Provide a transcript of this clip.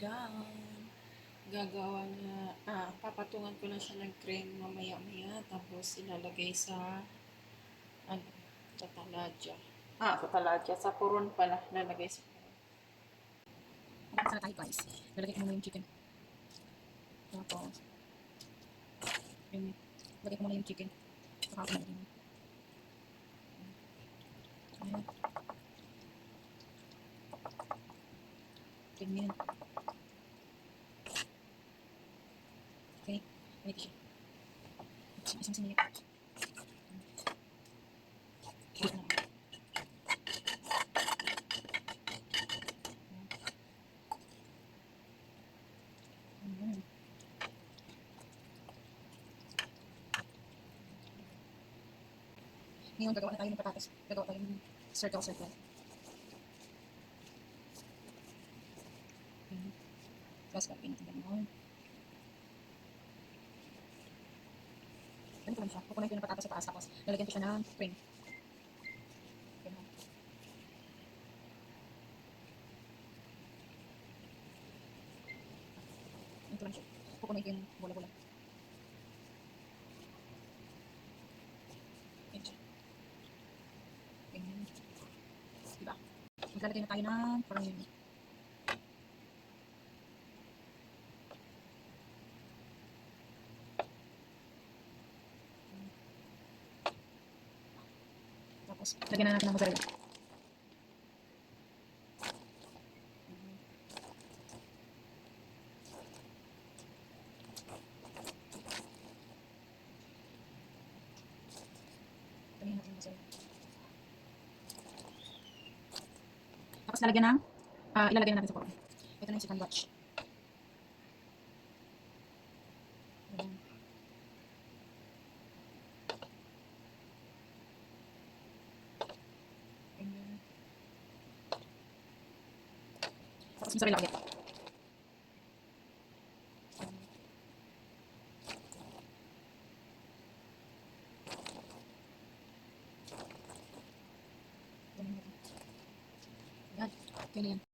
done. Gagawa na, papatungan ko lang siya ng cream mamaya-maya. Tapos ilalagay sa, ano, sa taladya. Sa taladya. Sa puron pala. Lalagay sa puron. Magkakasala tayo guys. Lalagay ko muna yung chicken. Tapos, yun. Lagay ko muna yung chicken. Saka ako nalagay mo. Ayan. Ganyan. Okay. Ganito siya. Isang sinigit. Ganito na. Ayan. Ngayon, gagawa na tayo ng patatas. Gagawa tayo ng circle-circle. Ayan. Tapos, gagawin natin gano'n. Ganito lang siya. Kukunin ko yung patatas sa taas. Tapos, lalagyan ko siya ng cream. Ganun. Ganito lang siya. Kukunin ko yung bola-bola. Ganyan siya. Ganyan. Diba? Maglalagay na tayo ng parang yun. Tapos, lagyan na natin ng mozzarella. Lagyan natin ng mozzarella. Tapos, lalagyan ng, ilalagay na natin sa kuko. Ito na yung second batch. Ayan. Ayan. Tapos, mozzarella ulit. Ayan. Ayan. Ganyan.